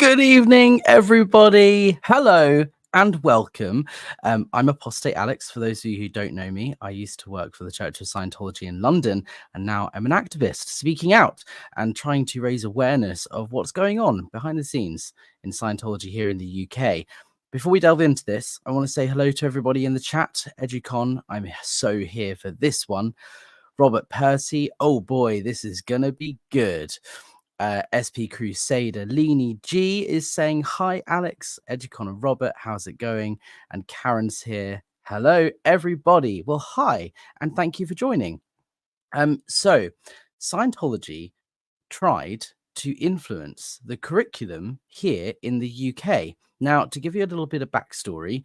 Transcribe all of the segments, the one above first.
Good evening, everybody. Hello and welcome. I'm Apostate Alex. For those of you who don't know me, I used to work for the Church of Scientology in London, and now I'm an activist speaking out and trying to raise awareness of what's going on behind the scenes in Scientology here in the UK. Before we delve into this, I want to say hello to everybody in the chat. EduCon, I'm so here for this one. Robert Percy, oh boy, this is gonna be good. SP Crusader Leanie G is saying hi, Alex, Educon and Robert, how's it going? And Karen's here. Hello, everybody. Well, hi, and thank you for joining. So Scientology tried to influence the curriculum here in the UK. Now, to give you a little bit of backstory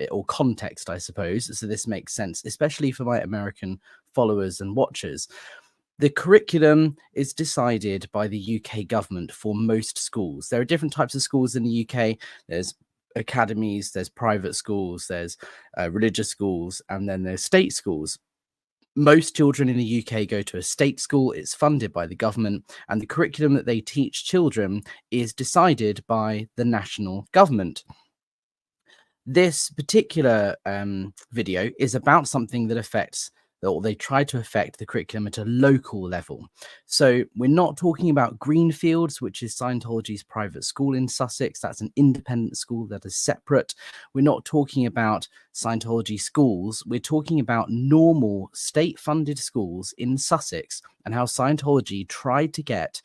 or context, I suppose, so this makes sense, especially for my American followers and watchers. The curriculum is decided by the UK government for most schools. There are different types of schools in the UK. There's academies, there's private schools, there's religious schools, and then there's state schools. Most children in the UK go to a state school. It's funded by the government, and the curriculum that they teach children is decided by the national government. This particular video is about something that affects, or they try to affect, the curriculum at a local level. So we're not talking about Greenfields, which is Scientology's private school in Sussex. That's an independent school that is separate. We're not talking about Scientology schools. We're talking about normal state-funded schools in Sussex and how Scientology tried to get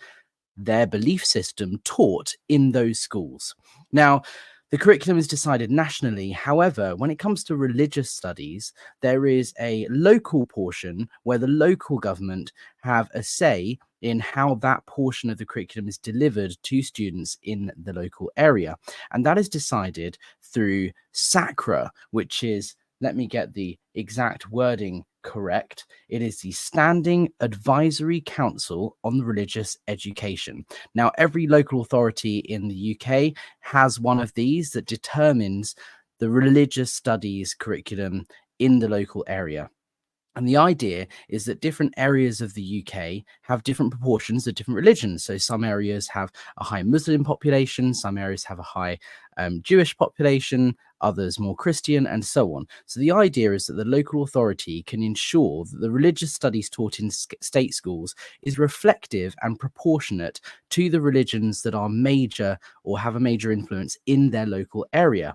their belief system taught in those schools. Now, the curriculum is decided nationally. However, when it comes to religious studies, there is a local portion where the local government have a say in how that portion of the curriculum is delivered to students in the local area. And that is decided through SACRA, which is, let me get the exact wording correct. It is the Standing Advisory Council on Religious Education. Now, every local authority in the UK has one of these that determines the religious studies curriculum in the local area. And the idea is that different areas of the UK have different proportions of different religions. So some areas have a high Muslim population, some areas have a high Jewish population, others more Christian, and so on. So the idea is that the local authority can ensure that the religious studies taught in state schools is reflective and proportionate to the religions that are major or have a major influence in their local area.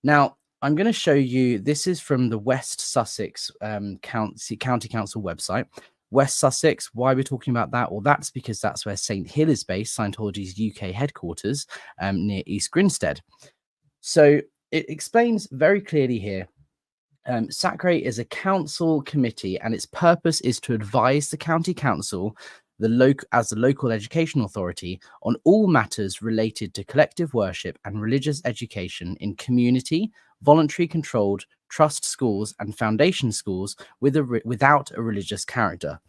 Now, I'm going to show you, this is from the West Sussex County Council website. West Sussex, why we're talking about that? Well, that's because that's where St. Hill is based, Scientology's UK headquarters, near East Grinstead. So it explains very clearly here, SACRA is a council committee, and its purpose is to advise the county council as the local education authority on all matters related to collective worship and religious education in community, voluntary controlled trust schools and foundation schools without a religious character.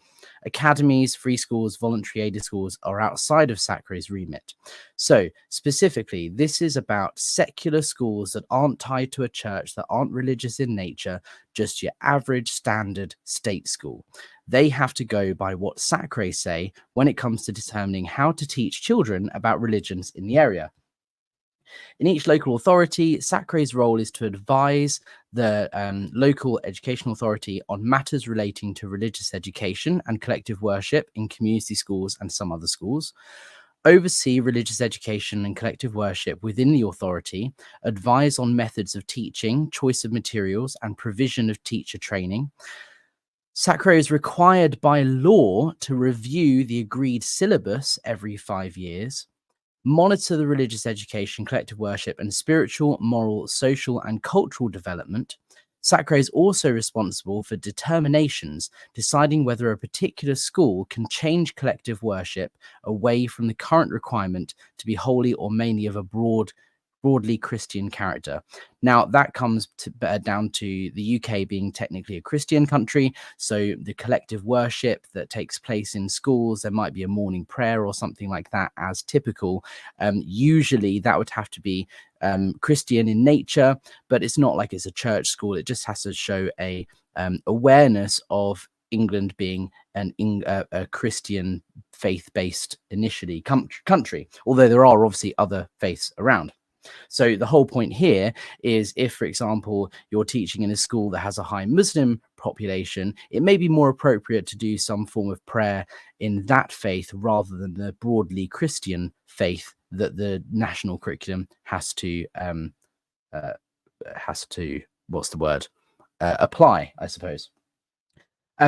Academies, free schools, voluntary aided schools are outside of SACRA's remit. So specifically, this is about secular schools that aren't tied to a church, that aren't religious in nature, just your average standard state school. They have to go by what SACRA say when it comes to determining how to teach children about religions in the area. In each local authority, SACRA's role is to advise the local education authority on matters relating to religious education and collective worship in community schools and some other schools, oversee religious education and collective worship within the authority, advise on methods of teaching, choice of materials, and provision of teacher training. SACRA is required by law to review the agreed syllabus every 5 years, monitor the religious education, collective worship, and spiritual, moral, social, and cultural development. SACRA is also responsible for determinations, deciding whether a particular school can change collective worship away from the current requirement to be wholly or mainly of a broadly Christian character. Now, that comes down to the UK being technically a Christian country, so the collective worship that takes place in schools, there might be a morning prayer or something like that as typical. Usually that would have to be Christian in nature, but it's not like it's a church school. It just has to show a awareness of England being a Christian faith-based initially country, although there are obviously other faiths around. So the whole point here is if, for example, you're teaching in a school that has a high Muslim population, it may be more appropriate to do some form of prayer in that faith rather than the broadly Christian faith that the national curriculum has to what's the word, apply, I suppose.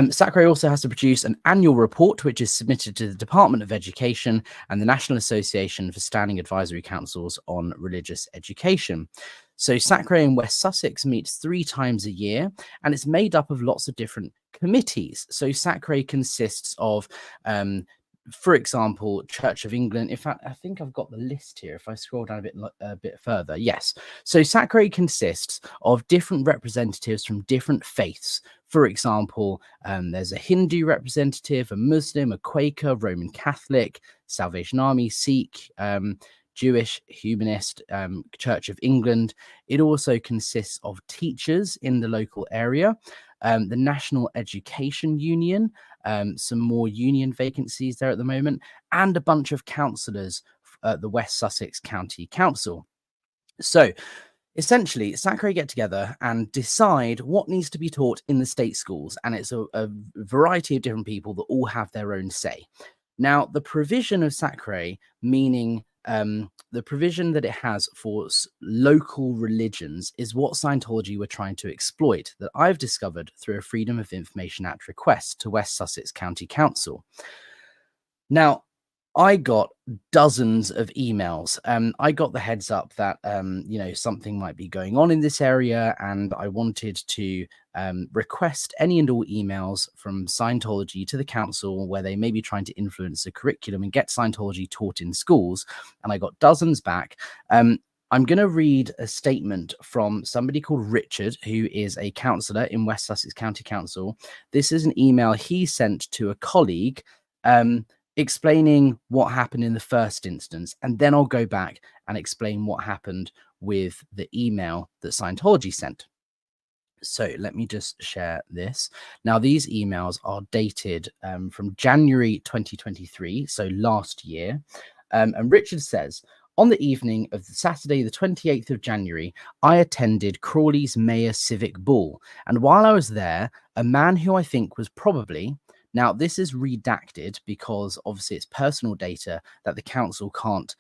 SACRE also has to produce an annual report, which is submitted to the Department of Education and the National Association for Standing Advisory Councils on Religious Education. So SACRE in West Sussex meets 3 times a year, and it's made up of lots of different committees. So SACRE consists of, for example, Church of England. In fact, I think I've got the list here. If I scroll down a bit further, yes. So SACRE consists of different representatives from different faiths. For example, there's a Hindu representative, a Muslim, a Quaker, Roman Catholic, Salvation Army, Sikh, Jewish, Humanist, Church of England. It also consists of teachers in the local area, the National Education Union, some more union vacancies there at the moment, and a bunch of councillors at the West Sussex County Council. So essentially, SACRE get together and decide what needs to be taught in the state schools, and it's a variety of different people that all have their own say. Now, the provision of SACRE, meaning the provision that it has for local religions, is what Scientology were trying to exploit, that I've discovered through a Freedom of Information Act request to West Sussex County Council. Now, I got dozens of emails. I got the heads up that, something might be going on in this area, and I wanted to request any and all emails from Scientology to the council where they may be trying to influence the curriculum and get Scientology taught in schools. And I got dozens back. I'm going to read a statement from somebody called Richard, who is a councillor in West Sussex County Council. This is an email he sent to a colleague, explaining what happened in the first instance, and then I'll go back and explain what happened with the email that Scientology sent. So let me just share this. Now, these emails are dated from January 2023, so last year. And Richard says, on the evening of Saturday, the 28th of January, I attended Crawley's Mayor Civic Ball. And while I was there, a man who I think was probably, now, this is redacted because obviously it's personal data that the council can't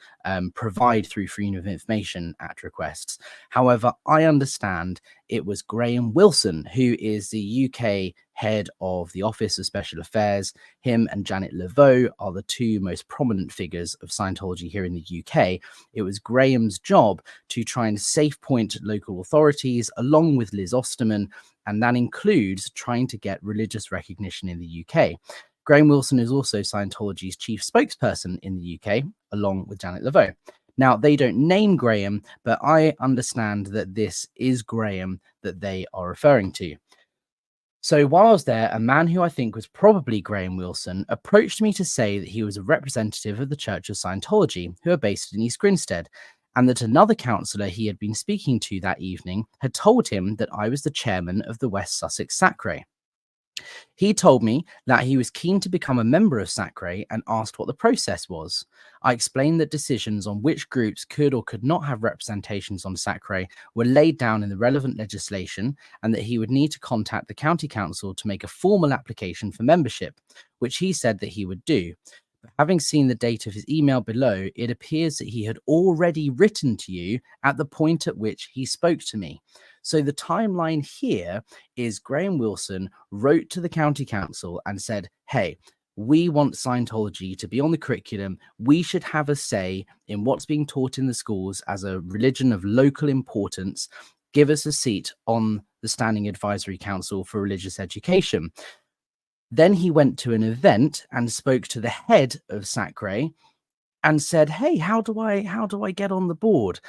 provide through Freedom of Information Act requests. However, I understand it was Graham Wilson, who is the UK head of the Office of Special Affairs. Him and Janet Laveau are the 2 most prominent figures of Scientology here in the UK. It was Graham's job to try and safe point local authorities along with Liz Osterman, and that includes trying to get religious recognition in the UK. Graham Wilson is also Scientology's chief spokesperson in the UK, along with Janet Laveau. Now, they don't name Graham, but I understand that this is Graham that they are referring to. So while I was there, a man who I think was probably Graham Wilson approached me to say that he was a representative of the Church of Scientology, who are based in East Grinstead, and that another councillor he had been speaking to that evening had told him that I was the chairman of the West Sussex SACRE. He told me that he was keen to become a member of SACRE and asked what the process was. I explained that decisions on which groups could or could not have representations on SACRE were laid down in the relevant legislation, and that he would need to contact the county council to make a formal application for membership, which he said that he would do. Having seen the date of his email below, it appears that he had already written to you at the point at which he spoke to me. So the timeline here is Graham Wilson wrote to the county council and said, hey, we want Scientology to be on the curriculum. We should have a say in what's being taught in the schools as a religion of local importance. Give us a seat on the Standing Advisory Council for Religious Education. Then he went to an event and spoke to the head of SACRE and said, hey, how do I get on the board?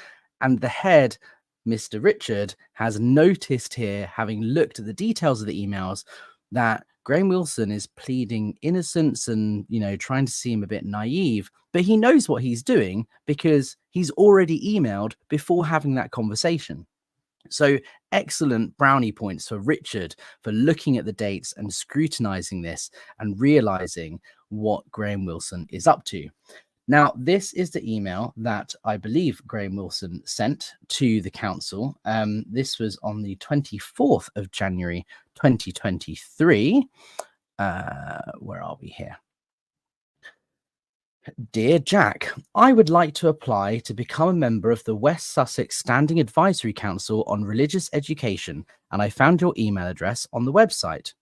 And the head, Mr. Richard, has noticed here, having looked at the details of the emails, that Graham Wilson is pleading innocence and, trying to seem a bit naive, but he knows what he's doing because he's already emailed before having that conversation. So excellent brownie points for Richard for looking at the dates and scrutinizing this and realizing what Graham Wilson is up to. Now, this is the email that I believe Graham Wilson sent to the council. This was on the 24th of January, 2023. Where are we here? Dear Jack, I would like to apply to become a member of the West Sussex Standing Advisory Council on Religious Education, and I found your email address on the website.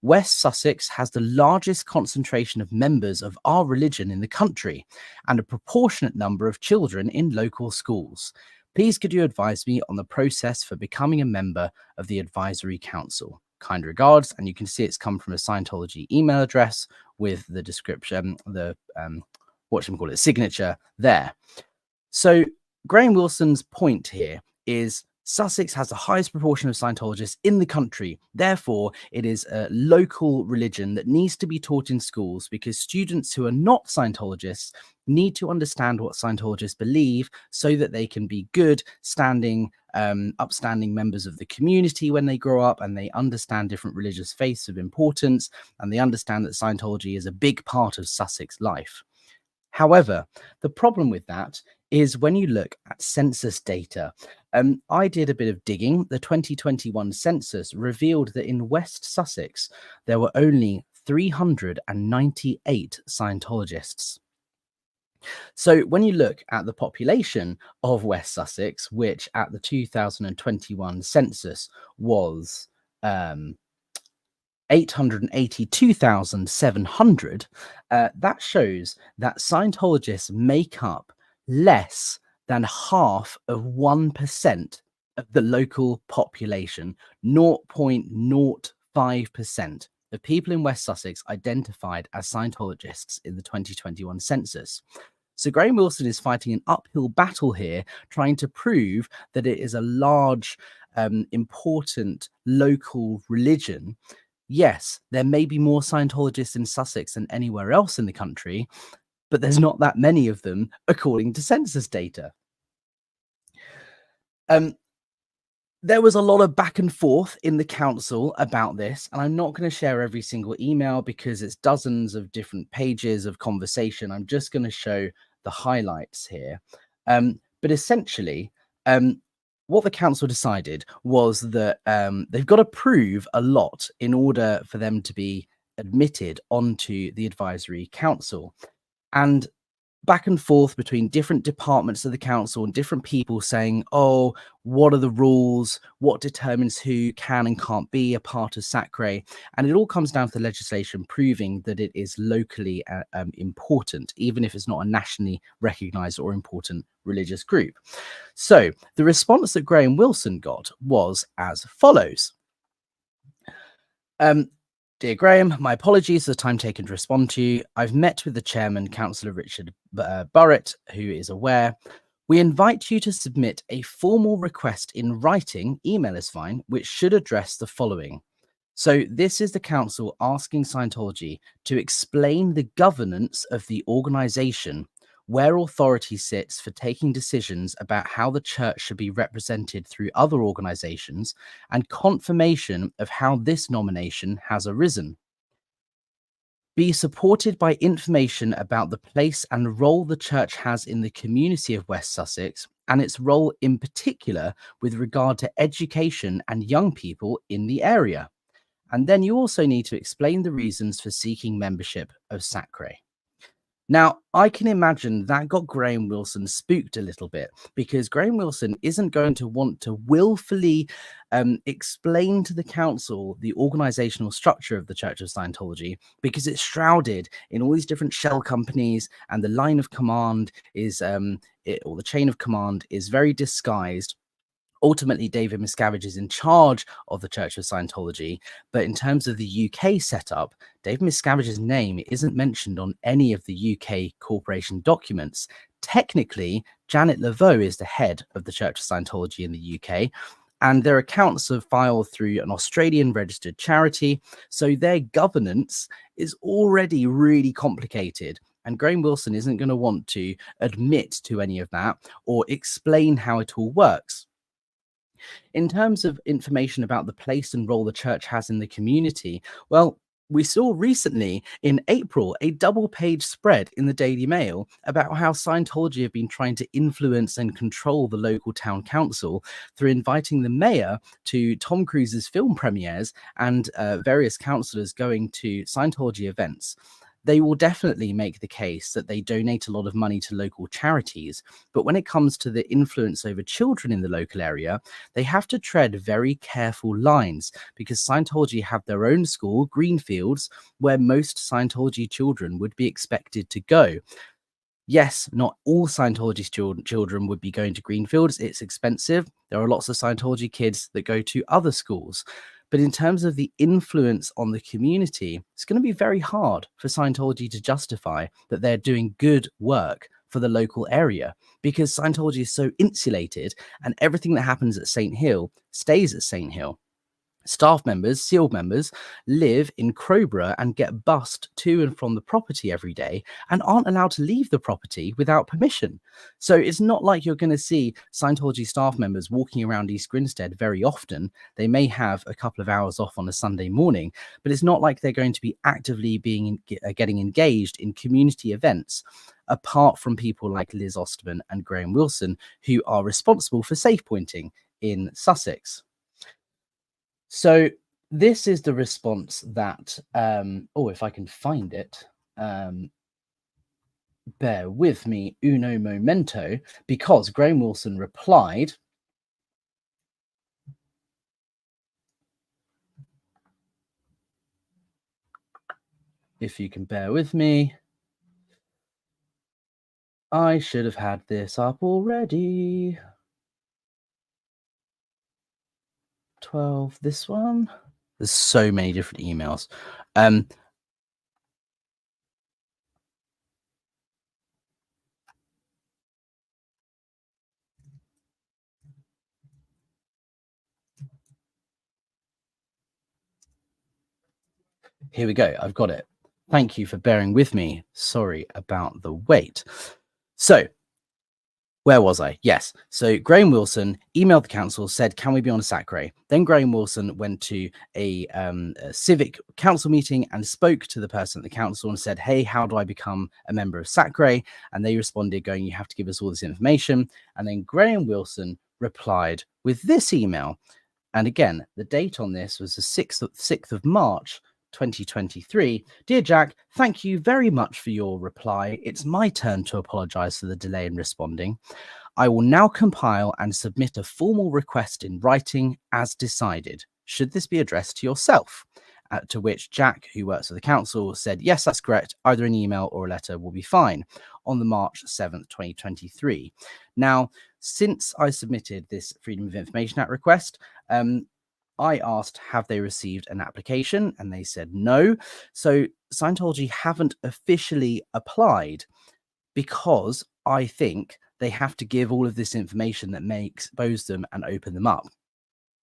West Sussex has the largest concentration of members of our religion in the country and a proportionate number of children in local schools. Please could you advise me on the process for becoming a member of the Advisory Council? Kind regards. And you can see it's come from a Scientology email address with the description, the signature there. So Graham Wilson's point here is Sussex has the highest proportion of Scientologists in the country. Therefore, it is a local religion that needs to be taught in schools because students who are not Scientologists need to understand what Scientologists believe so that they can be good, upstanding members of the community when they grow up, and they understand different religious faiths of importance, and they understand that Scientology is a big part of Sussex life. However, the problem with that is when you look at census data. I did a bit of digging. The 2021 census revealed that in West Sussex, there were only 398 Scientologists. So when you look at the population of West Sussex, which at the 2021 census was 882,700, that shows that Scientologists make up less than half of 1% of the local population. 0.05% of people in West Sussex identified as Scientologists in the 2021 census. So Graham Wilson is fighting an uphill battle here, trying to prove that it is a large, important local religion. Yes, there may be more Scientologists in Sussex than anywhere else in the country, but there's not that many of them, according to census data. There was a lot of back and forth in the council about this, and I'm not going to share every single email because it's dozens of different pages of conversation. I'm just going to show the highlights here. But essentially, what the council decided was that they've got to prove a lot in order for them to be admitted onto the advisory council. And back and forth between different departments of the council and different people saying, oh, what are the rules? What determines who can and can't be a part of SACRE? And it all comes down to the legislation proving that it is locally important, even if it's not a nationally recognized or important religious group. So the response that Graham Wilson got was as follows. Dear Graham, my apologies for the time taken to respond to you. I've met with the chairman, Councillor Richard Burrett, who is aware. We invite you to submit a formal request in writing, email is fine, which should address the following. So this is the council asking Scientology to explain the governance of the organization, where authority sits for taking decisions about how the church should be represented through other organizations, and confirmation of how this nomination has arisen. Be supported by information about the place and role the church has in the community of West Sussex, and its role in particular with regard to education and young people in the area. And then you also need to explain the reasons for seeking membership of SACRE. Now, I can imagine that got Graham Wilson spooked a little bit, because Graham Wilson isn't going to want to willfully explain to the council the organizational structure of the Church of Scientology, because it's shrouded in all these different shell companies, and the line of command is, or the chain of command is very disguised. Ultimately, David Miscavige is in charge of the Church of Scientology, but in terms of the UK setup, David Miscavige's name isn't mentioned on any of the UK corporation documents. Technically, Janet Laveau is the head of the Church of Scientology in the UK, and their accounts are filed through an Australian registered charity, so their governance is already really complicated. And Graham Wilson isn't going to want to admit to any of that or explain how it all works. In terms of information about the place and role the church has in the community, well, we saw recently in April a double page spread in the Daily Mail about how Scientology have been trying to influence and control the local town council through inviting the mayor to Tom Cruise's film premieres and various councillors going to Scientology events. They will definitely make the case that they donate a lot of money to local charities. But when it comes to the influence over children in the local area, they have to tread very careful lines because Scientology have their own school, Greenfields, where most Scientology children would be expected to go. Yes, not all Scientology children would be going to Greenfields. It's expensive. There are lots of Scientology kids that go to other schools. But in terms of the influence on the community, it's going to be very hard for Scientology to justify that they're doing good work for the local area because Scientology is so insulated and everything that happens at St. Hill stays at St. Hill. Staff members, SEAL members, live in Crowborough and get bussed to and from the property every day and aren't allowed to leave the property without permission. So it's not like you're going to see Scientology staff members walking around East Grinstead very often. They may have a couple of hours off on a Sunday morning, but it's not like they're going to be actively getting engaged in community events, apart from people like Liz Osterman and Graham Wilson, who are responsible for safe pointing in Sussex. So this is the response that, if I can find it, bear with me, uno momento, because Graham Wilson replied, if you can bear with me, I should have had this up already. 12, this one. There's so many different emails. Here we go. I've got it. Thank you for bearing with me. Sorry about the wait. So where was I? Yes. So Graham Wilson emailed the council, said, can we be on a SACRE? Then Graham Wilson went to a civic council meeting and spoke to the person at the council and said, hey, how do I become a member of SACRE? And they responded going, you have to give us all this information. And then Graham Wilson replied with this email. And again, the date on this was the 6th of March, 2023. Dear Jack, thank you very much for your reply. It's my turn to apologize for the delay in responding. I will now compile and submit a formal request in writing as decided. Should this be addressed to yourself? To which Jack, who works for the council, said, yes, that's correct. Either an email or a letter will be fine, on the March 7th, 2023. Now, since I submitted this Freedom of Information Act request, I asked, have they received an application? And they said no. So Scientology haven't officially applied because I think they have to give all of this information that may expose them and open them up.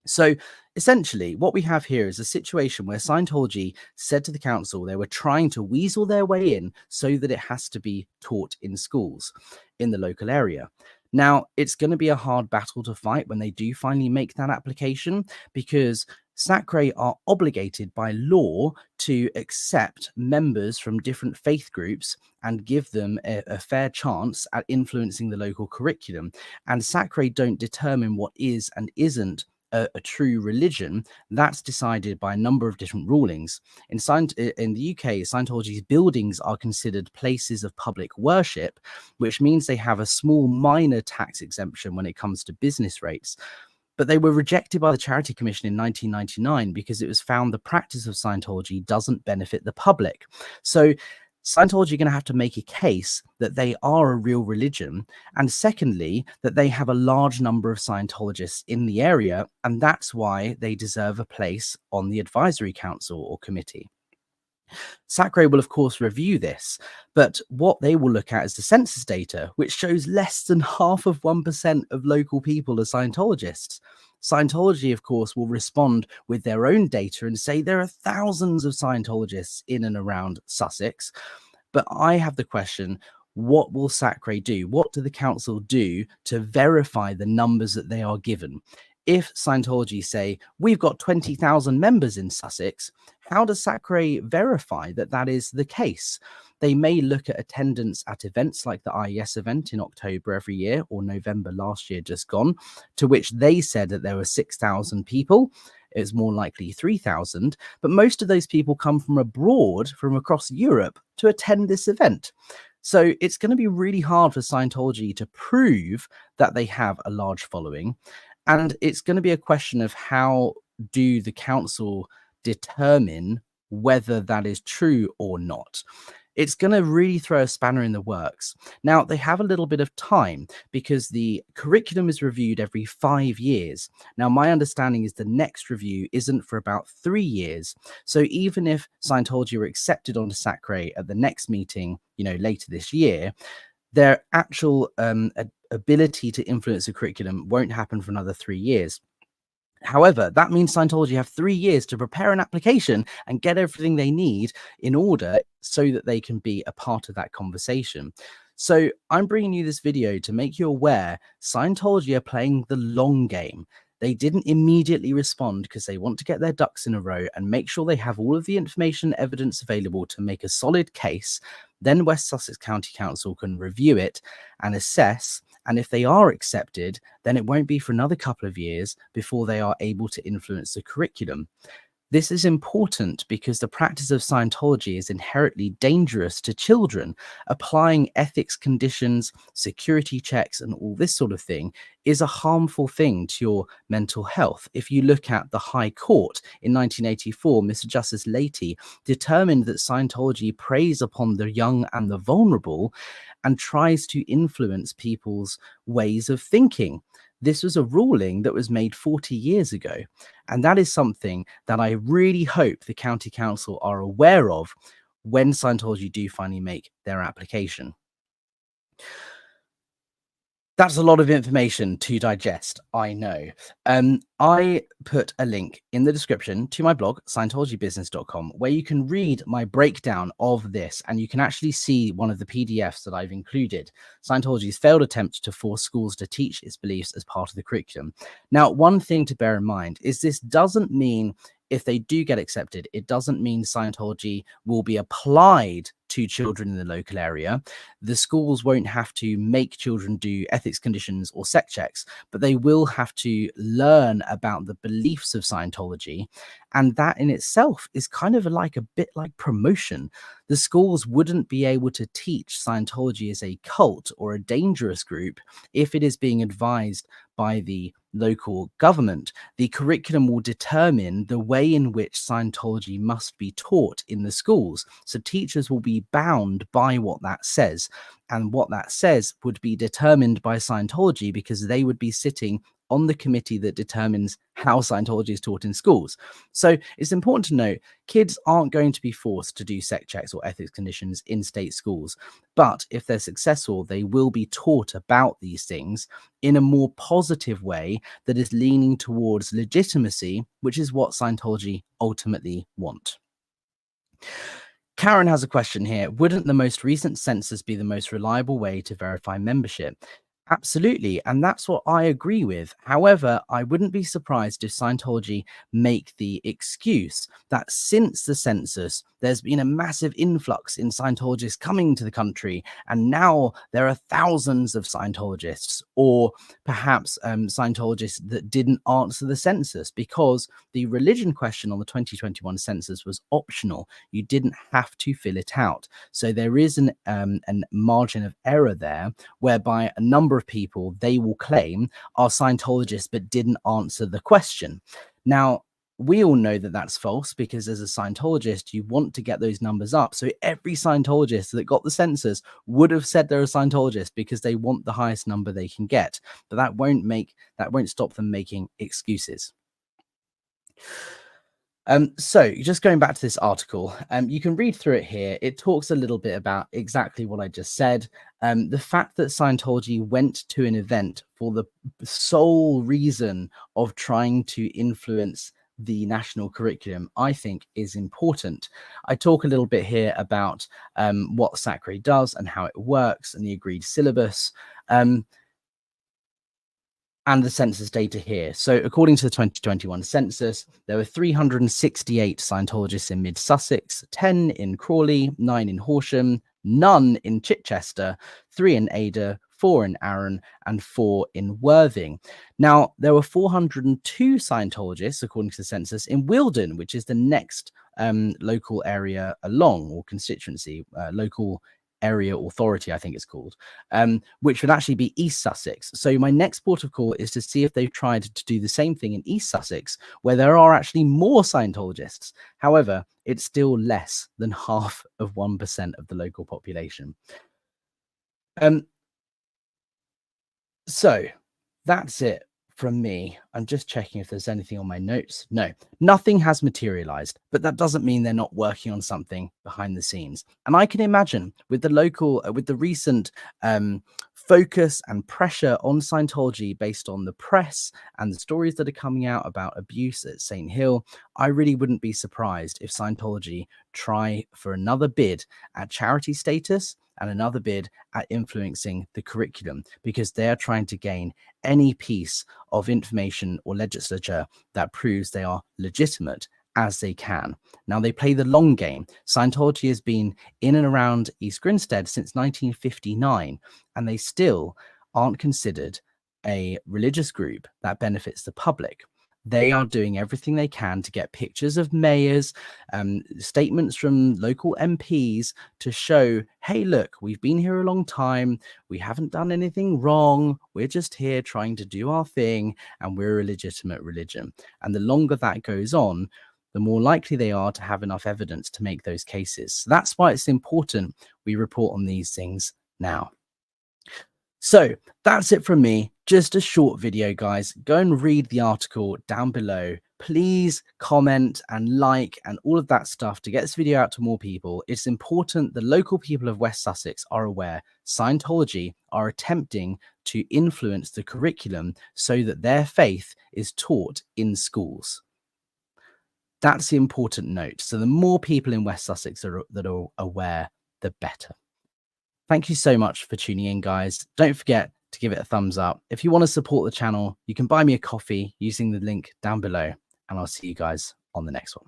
So essentially, what we have here is a situation where Scientology said to the council they were trying to weasel their way in so that it has to be taught in schools in the local area. Now, it's going to be a hard battle to fight when they do finally make that application because SACRE are obligated by law to accept members from different faith groups and give them a fair chance at influencing the local curriculum. And SACRE don't determine what is and isn't a true religion. That's decided by a number of different rulings. In the UK, Scientology's buildings are considered places of public worship, which means they have a small minor tax exemption when it comes to business rates. But they were rejected by the Charity Commission in 1999 because it was found the practice of Scientology doesn't benefit the public. So Scientology are going to have to make a case that they are a real religion, and secondly, that they have a large number of Scientologists in the area, and that's why they deserve a place on the advisory council or committee. SACRE will, of course, review this, but what they will look at is the census data, which shows less than 0.5% of local people are Scientologists. Scientology, of course, will respond with their own data and say there are thousands of Scientologists in and around Sussex. But I have the question, what will SACRE do? What do the council do to verify the numbers that they are given? if Scientology say, we've got 20,000 members in Sussex, how does Sacre verify that that is the case? They may look at attendance at events like the IES event in October every year, or November last year just gone, to which they said that there were 6,000 people. It's more likely 3,000, but most of those people come from abroad, from across Europe, to attend this event. So it's going to be really hard for Scientology to prove that they have a large following. And it's going to be a question of how do the council determine whether that is true or not. It's going to really throw a spanner in the works. Now, they have a little bit of time because the curriculum is reviewed every 5 years. Now, my understanding is the next review isn't for about 3 years. So even if Scientology were accepted onto Sacre at the next meeting, later this year, their actual ability to influence the curriculum won't happen for another 3 years. However, that means Scientology have 3 years to prepare an application and get everything they need in order so that they can be a part of that conversation. So I'm bringing you this video to make you aware Scientology are playing the long game. They didn't immediately respond because they want to get their ducks in a row and make sure they have all of the information and evidence available to make a solid case. Then West Sussex County Council can review it and assess. And if they are accepted, then it won't be for another couple of years before they are able to influence the curriculum. This is important because the practice of Scientology is inherently dangerous to children. Applying ethics conditions, security checks, and all this sort of thing is a harmful thing to your mental health. If you look at the High Court in 1984, Mr. Justice Leahy determined that Scientology preys upon the young and the vulnerable and tries to influence people's ways of thinking. This was a ruling that was made 40 years ago. And that is something that I really hope the county council are aware of when Scientology do finally make their application. That's a lot of information to digest, I know. I put a link in the description to my blog, Scientologybusiness.com, where you can read my breakdown of this, and you can actually see one of the PDFs that I've included. Scientology's failed attempt to force schools to teach its beliefs as part of the curriculum. Now, one thing to bear in mind is this doesn't mean if they do get accepted, it doesn't mean Scientology will be applied to children in the local area. The schools won't have to make children do ethics conditions or sec checks, but they will have to learn about the beliefs of Scientology. And that in itself is kind of like a bit like promotion. The schools wouldn't be able to teach Scientology as a cult or a dangerous group if it is being advised by the local government. The curriculum will determine the way in which Scientology must be taught in the schools. So teachers will be bound by what that says. And what that says would be determined by Scientology because they would be sitting on the committee that determines how Scientology is taught in schools. So it's important to note, kids aren't going to be forced to do sec checks or ethics conditions in state schools. But if they're successful, they will be taught about these things in a more positive way that is leaning towards legitimacy, which is what Scientology ultimately want. Karen has a question here. Wouldn't the most recent census be the most reliable way to verify membership? Absolutely. And that's what I agree with. However, I wouldn't be surprised if Scientology make the excuse that since the census, there's been a massive influx in Scientologists coming to the country. And now there are thousands of Scientologists, or perhaps Scientologists that didn't answer the census because the religion question on the 2021 census was optional. You didn't have to fill it out. So there is an margin of error there, whereby a number of people they will claim are Scientologists but didn't answer the question. Now, we all know that that's false because as a Scientologist, you want to get those numbers up. So every Scientologist that got the census would have said they're a Scientologist because they want the highest number they can get. But that won't stop them making excuses. So just going back to this article, you can read through it here. It talks a little bit about exactly what I just said. The fact that Scientology went to an event for the sole reason of trying to influence the national curriculum, I think is important. I talk a little bit here about what Sacre does and how it works and the agreed syllabus. and the census data here. So according to the 2021 census, there were 368 Scientologists in Mid Sussex, 10 in Crawley, 9 in Horsham, none in Chichester, 3 in Ada, 4 in Arran, and 4 in Worthing. Now, there were 402 Scientologists, according to the census, in Wealdon, which is the next local area along, or constituency, local area authority, I think it's called, which would actually be East Sussex. So my next port of call is to see if they've tried to do the same thing in East Sussex, where there are actually more Scientologists. However, it's still less than half of 1% of the local population. So that's it from me. I'm just checking if there's anything on my notes. No, nothing has materialized, but that doesn't mean they're not working on something behind the scenes. And I can imagine with the local, with the recent focus and pressure on Scientology based on the press and the stories that are coming out about abuse at St. Hill, I really wouldn't be surprised if Scientology try for another bid at charity status and another bid at influencing the curriculum, because they're trying to gain any piece of information or legislature that proves they are legitimate as they can. Now, they play the long game. Scientology has been in and around East Grinstead since 1959, and they still aren't considered a religious group that benefits the public. They are doing everything they can to get pictures of mayors, statements from local MPs to show, hey, look, we've been here a long time. We haven't done anything wrong. We're just here trying to do our thing, and we're a legitimate religion. And the longer that goes on, the more likely they are to have enough evidence to make those cases. So that's why it's important we report on these things now. So that's it from me. Just a short video, guys. Go and read the article down below. Please comment and like and all of that stuff to get this video out to more people. It's important the local people of West Sussex are aware Scientology are attempting to influence the curriculum so that their faith is taught in schools. That's the important note. So the more people in West Sussex that are aware, the better. Thank you so much for tuning in, guys. Don't forget to give it a thumbs up. If you want to support the channel, you can buy me a coffee using the link down below, and I'll see you guys on the next one.